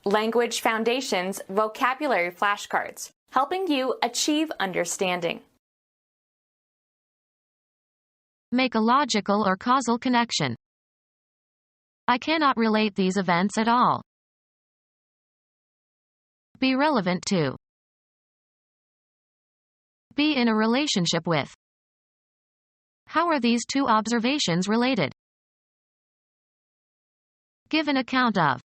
Language Foundations Vocabulary Flashcards, helping you achieve understanding. Make a logical or causal connection. I cannot relate these events at all. Be relevant to. Be in a relationship with. How are these two observations related? Give an account of.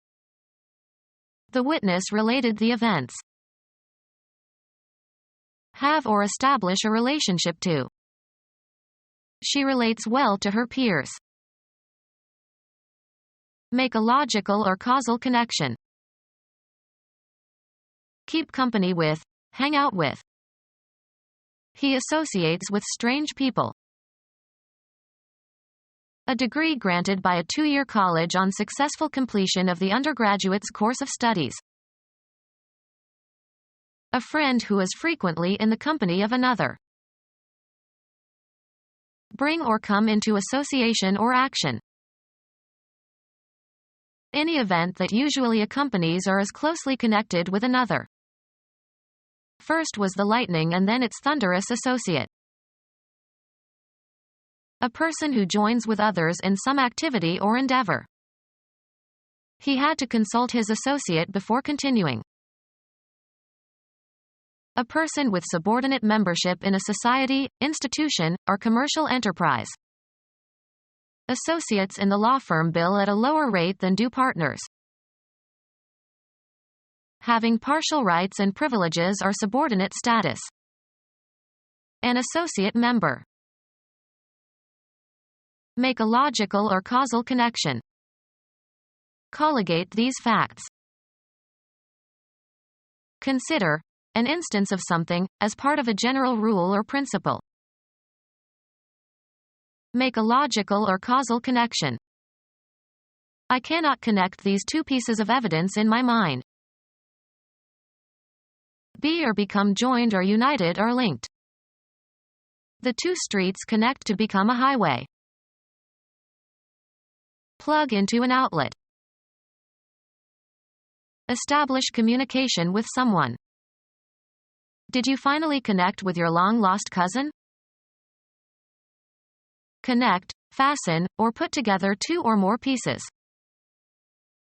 The witness related the events. Have or establish a relationship to. She relates well to her peers. Make a logical or causal connection. Keep company with, hang out with. He associates with strange people. A degree granted by a 2-year college on successful completion of the undergraduate's course of studies. A friend who is frequently in the company of another. Bring or come into association or action. Any event that usually accompanies or is closely connected with another. First was the lightning and then its thunderous associate. A person who joins with others in some activity or endeavor. He had to consult his associate before continuing. A person with subordinate membership in a society, institution, or commercial enterprise. Associates in the law firm bill at a lower rate than do partners. Having partial rights and privileges or subordinate status. An associate member. Make a logical or causal connection. Colligate these facts. Consider an instance of something as part of a general rule or principle. Make a logical or causal connection. I cannot connect these two pieces of evidence in my mind. Be or become joined or united or linked. The two streets connect to become a highway. Plug into an outlet. Establish communication with someone. Did you finally connect with your long-lost cousin? Connect, fasten, or put together two or more pieces.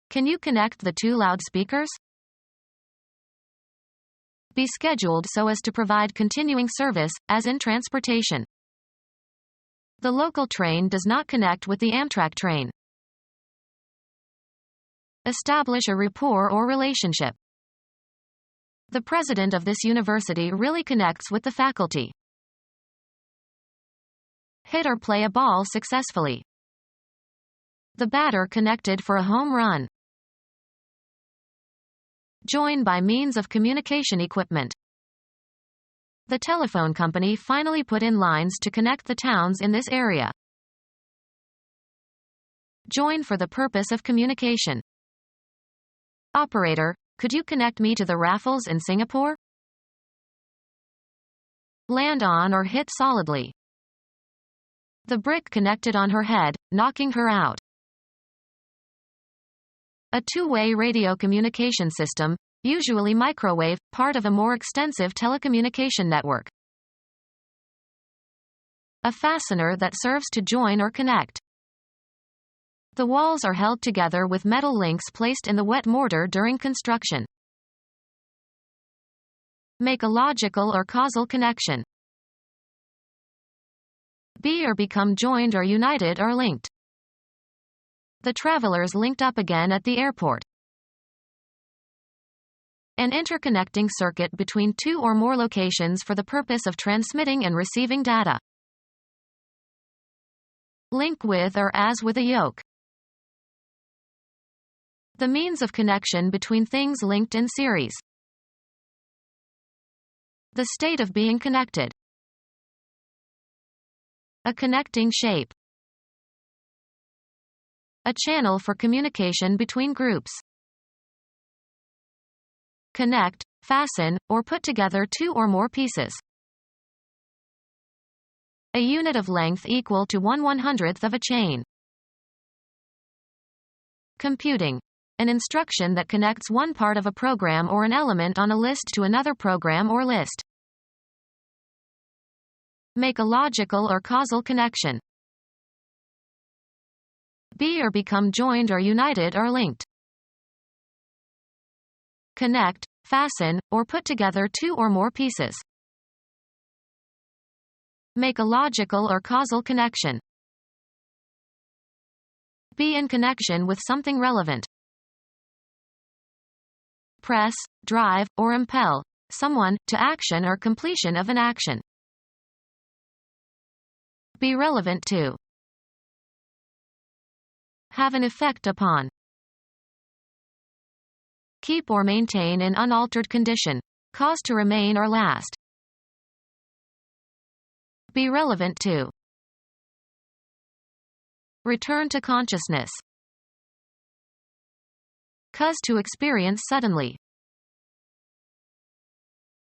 Can you connect the two loudspeakers? Be scheduled so as to provide continuing service, as in transportation. The local train does not connect with the Amtrak train. Establish a rapport or relationship. The president of this university really connects with the faculty. Hit or play a ball successfully. The batter connected for a home run. Join by means of communication equipment. The telephone company finally put in lines to connect the towns in this area. Join for the purpose of communication. Operator, could you connect me to the Raffles in Singapore? Land on or hit solidly. The brick connected on her head, knocking her out. A two-way radio communication system, usually microwave, part of a more extensive telecommunication network. A fastener that serves to join or connect. The walls are held together with metal links placed in the wet mortar during construction. Make a logical or causal connection. Be or become joined or united or linked. The travelers linked up again at the airport. An interconnecting circuit between two or more locations for the purpose of transmitting and receiving data. Link with or as with a yoke. The means of connection between things linked in series. The state of being connected. A connecting shape. A channel for communication between groups. Connect, fasten, or put together two or more pieces. A unit of length equal to 1/100th of a chain. Computing. an instruction that connects one part of a program or an element on a list to another program or list. Make a logical or causal connection. Be or become joined or united or linked. Connect, fasten, or put together two or more pieces. Make a logical or causal connection. Be in connection with something relevant. Press, drive, or impel someone to action or completion of an action. Be relevant to. Have an effect upon. Keep or maintain in unaltered condition. Cause to remain or last. Be relevant to. Return to consciousness. Cause to experience suddenly.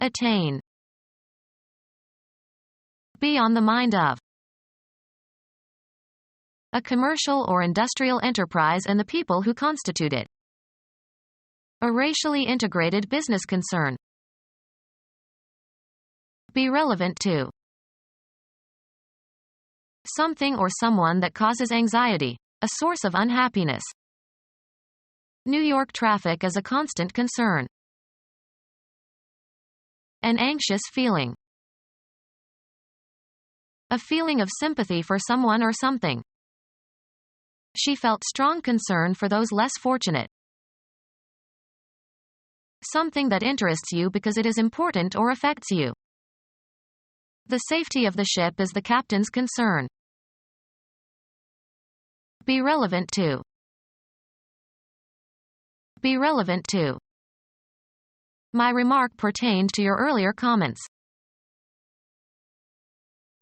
Attain. Be on the mind of. A commercial or industrial enterprise and the people who constitute it. A racially integrated business concern. Be relevant to. Something or someone that causes anxiety, a source of unhappiness. New York traffic is a constant concern. An anxious feeling. A feeling of sympathy for someone or something. She felt strong concern for those less fortunate. Something that interests you because it is important or affects you. The safety of the ship is the captain's concern. Be relevant to. Be relevant to. My remark pertained to your earlier comments.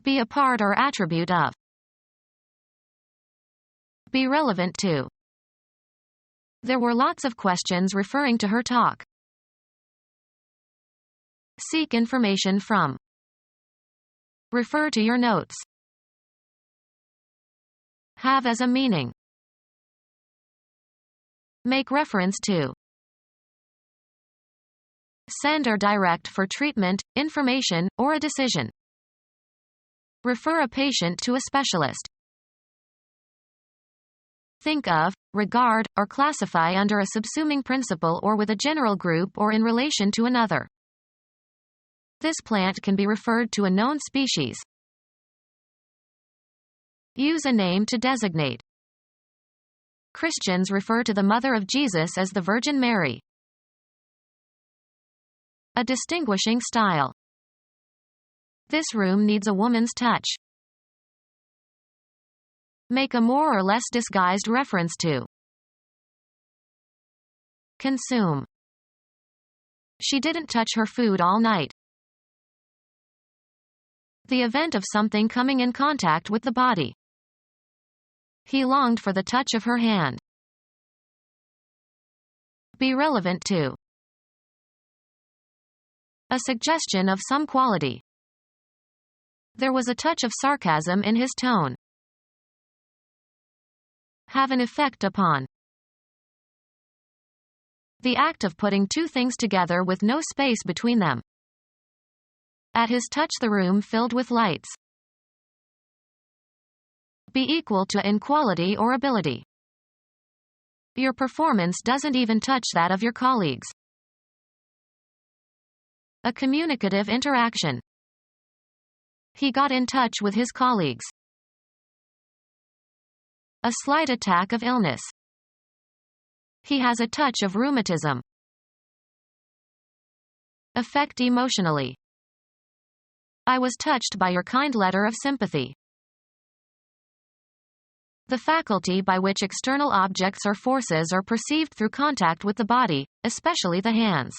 Be a part or attribute of. Be relevant to. There were lots of questions referring to her talk. Seek information from. Refer to your notes. Have as a meaning. Make reference to. Send or direct for treatment, information, or a decision. Refer a patient to a specialist. Think of, regard, or classify under a subsuming principle or with a general group or in relation to another. This plant can be referred to a known species. Use a name to designate. Christians refer to the mother of Jesus as the Virgin Mary. A distinguishing style. This room needs a woman's touch. Make a more or less disguised reference to. Consume. She didn't touch her food all night. The event of something coming in contact with the body. He longed for the touch of her hand. Be relevant to. A suggestion of some quality. There was a touch of sarcasm in his tone. Have an effect upon. The act of putting two things together with no space between them. At his touch the room filled with lights. Be equal to in quality or ability. Your performance doesn't even touch that of your colleagues. A communicative interaction. He got in touch with his colleagues. A slight attack of illness. He has a touch of rheumatism. Affect emotionally. I was touched by your kind letter of sympathy. The faculty by which external objects or forces are perceived through contact with the body, especially the hands.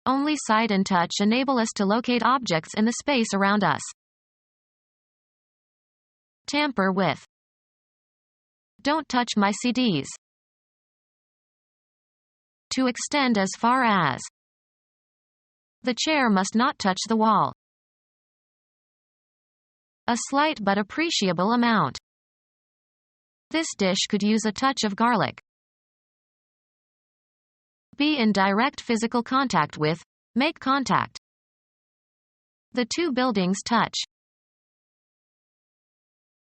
Only sight and touch enable us to locate objects in the space around us. Tamper with. Don't touch my CDs. To extend as far as. The chair must not touch the wall. A slight but appreciable amount. This dish could use a touch of garlic. Be in direct physical contact with, make contact. The two buildings touch.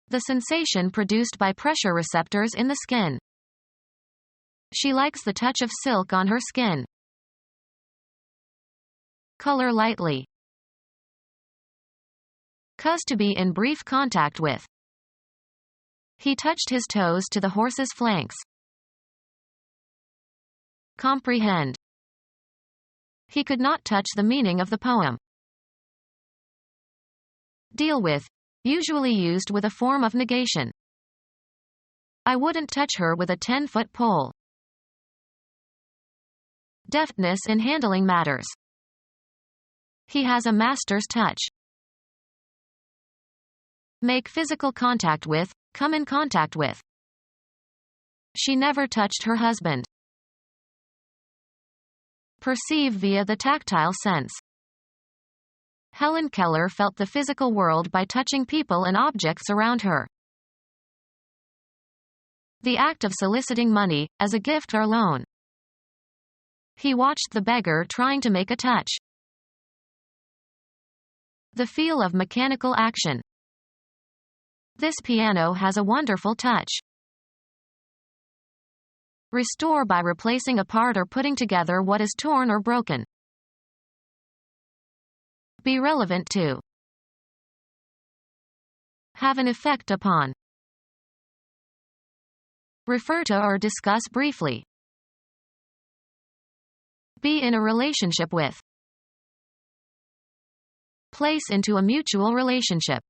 The sensation produced by pressure receptors in the skin. She likes the touch of silk on her skin. Color lightly. Cause to be in brief contact with. He touched his toes to the horse's flanks. Comprehend. He could not touch the meaning of the poem. Deal with. Usually used with a form of negation. I wouldn't touch her with a 10-foot pole. Deftness in handling matters. He has a master's touch. Make physical contact with, come in contact with. She never touched her husband. Perceive via the tactile sense. Helen Keller felt the physical world by touching people and objects around her. The act of soliciting money, as a gift or loan. He watched the beggar trying to make a touch. The feel of mechanical action. This piano has a wonderful touch. Restore by replacing a part or putting together what is torn or broken. Be relevant to. Have an effect upon. Refer to or discuss briefly. Be in a relationship with. Place into a mutual relationship.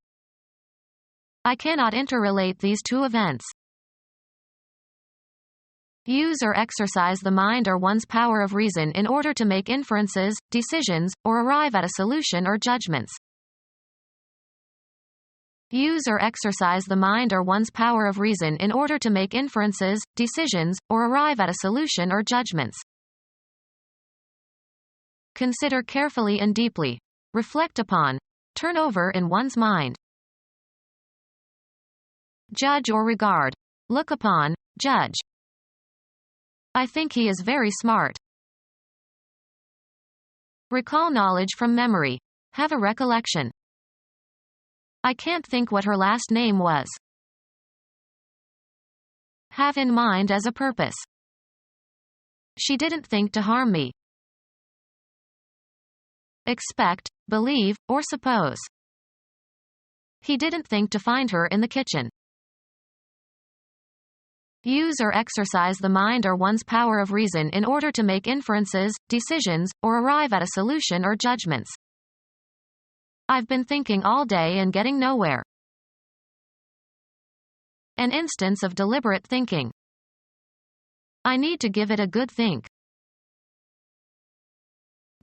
I cannot interrelate these two events. Use or exercise the mind or one's power of reason in order to make inferences, decisions, or arrive at a solution or judgments. Use or exercise the mind or one's power of reason in order to make inferences, decisions, or arrive at a solution or judgments. Consider carefully and deeply. Reflect upon. Turn over in one's mind. Judge or regard. Look upon, judge. I think he is very smart. Recall knowledge from memory. Have a recollection. I can't think what her last name was. Have in mind as a purpose. She didn't think to harm me. Expect, believe, or suppose. He didn't think to find her in the kitchen. Use or exercise the mind or one's power of reason in order to make inferences, decisions, or arrive at a solution or judgments. I've been thinking all day and getting nowhere. An instance of deliberate thinking. I need to give it a good think.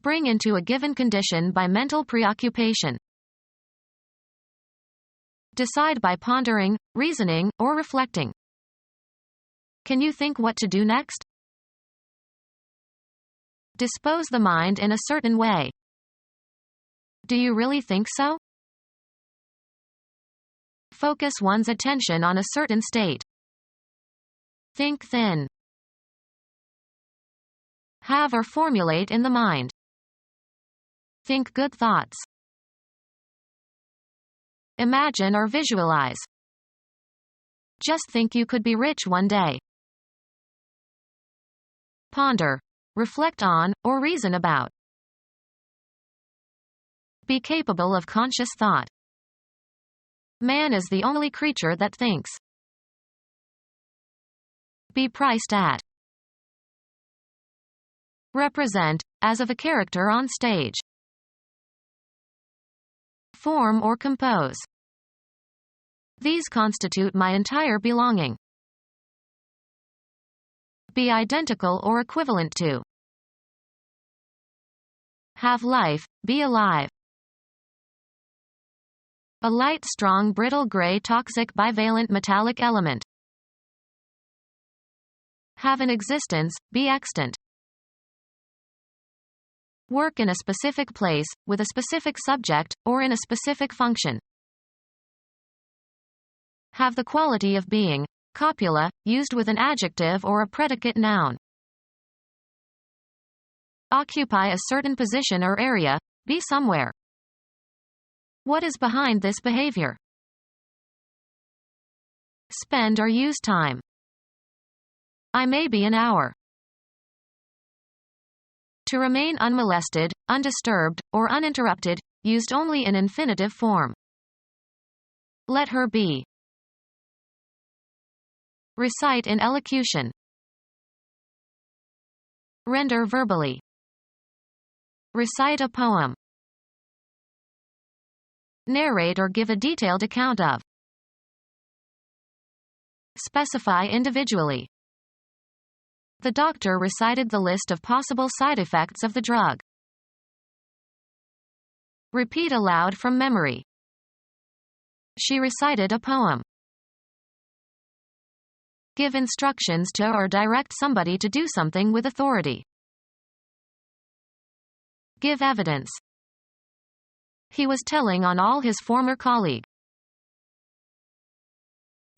Bring into a given condition by mental preoccupation. Decide by pondering, reasoning, or reflecting. Can you think what to do next? Dispose the mind in a certain way. Do you really think so? Focus one's attention on a certain state. Think thin. Have or formulate in the mind. Think good thoughts. Imagine or visualize. Just think you could be rich one day. Ponder. Reflect on, or reason about. Be capable of conscious thought. Man is the only creature that thinks. Be priced at. Represent, as of a character on stage. Form or compose. These constitute my entire belonging. Be identical or equivalent to. Have life, be alive. A light, strong, brittle gray toxic bivalent metallic element. Have an existence, be extant. Work in a specific place, with a specific subject, or in a specific function. Have the quality of being. Copula, used with an adjective or a predicate noun. Occupy a certain position or area, be somewhere. What is behind this behavior? Spend or use time. I may be an hour. To remain unmolested, undisturbed, or uninterrupted, used only in infinitive form. Let her be. Recite in elocution. Render verbally. Recite a poem. Narrate or give a detailed account of. Specify individually. The doctor recited the list of possible side effects of the drug. Repeat aloud from memory. She recited a poem. Give instructions to or direct somebody to do something with authority. Give evidence. He was telling on all his former colleague.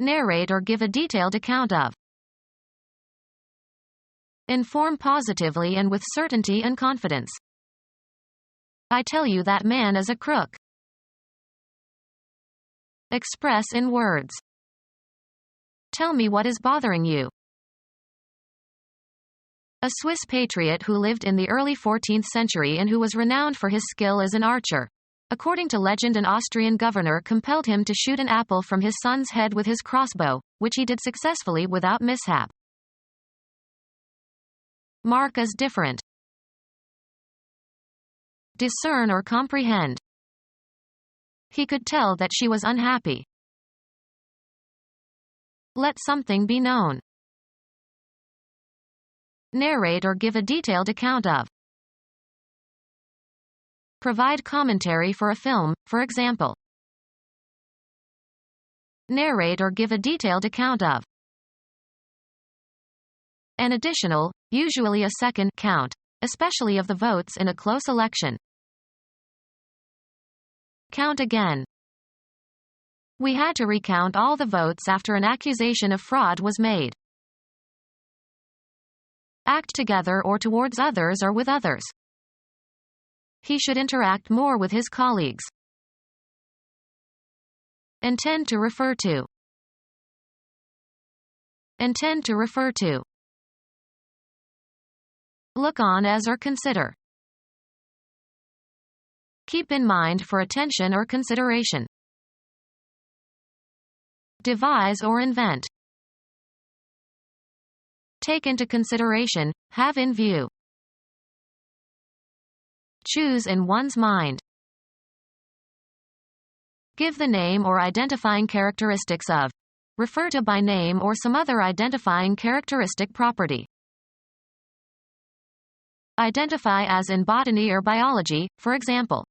Narrate or give a detailed account of. Inform positively and with certainty and confidence. I tell you that man is a crook. Express in words. Tell me what is bothering you. A Swiss patriot who lived in the early 14th century and who was renowned for his skill as an archer. According to legend, an Austrian governor compelled him to shoot an apple from his son's head with his crossbow, which he did successfully without mishap. Mark as different. Discern or comprehend. He could tell that she was unhappy. Let something be known. Narrate or give a detailed account of. Provide commentary for a film, for example. Narrate or give a detailed account of. An additional, usually a second, count, especially of the votes in a close election. Count again. We had to recount all the votes after an accusation of fraud was made. Act together or towards others or with others. He should interact more with his colleagues. Intend to refer to. Intend to refer to. Look on as or consider. Keep in mind for attention or consideration. Devise or invent. Take into consideration, have in view. Choose in one's mind. Give the name or identifying characteristics of. Refer to by name or some other identifying characteristic property. Identify as in botany or biology, for example.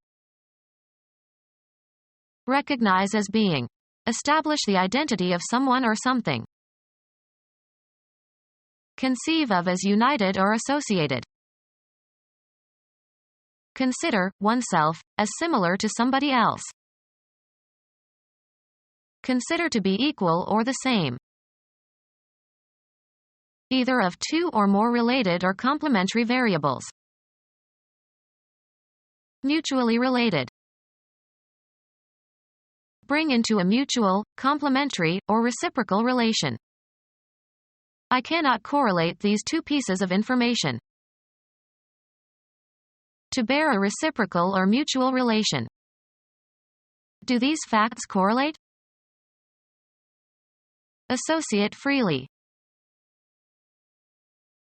Recognize as being. Establish the identity of someone or something. Conceive of as united or associated. Consider oneself as similar to somebody else. Consider to be equal or the same. Either of two or more related or complementary variables. Mutually related. Bring into a mutual, complementary, or reciprocal relation. I cannot correlate these two pieces of information. To bear a reciprocal or mutual relation. Do these facts correlate? Associate freely.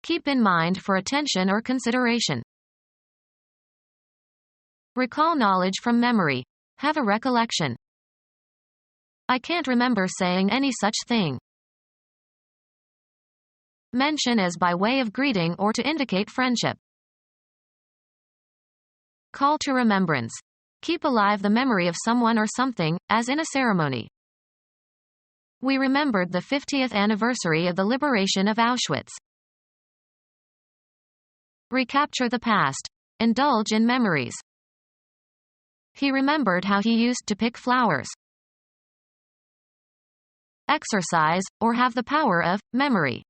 Keep in mind for attention or consideration. Recall knowledge from memory. Have a recollection. I can't remember saying any such thing. Mention as by way of greeting or to indicate friendship. Call to remembrance. Keep alive the memory of someone or something, as in a ceremony. We remembered the 50th anniversary of the liberation of Auschwitz. Recapture the past. Indulge in memories. He remembered how he used to pick flowers. Exercise, or have the power of, memory.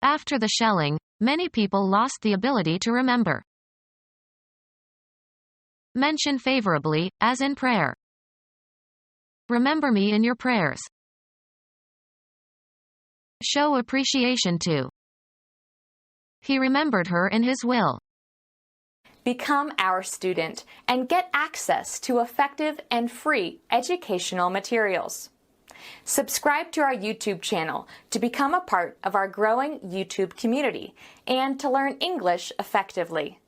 After the shelling, many people lost the ability to remember. Mention favorably, as in prayer. Remember me in your prayers. Show appreciation to. He remembered her in his will. Become our student and get access to effective and free educational materials. Subscribe to our YouTube channel to become a part of our growing YouTube community and to learn English effectively.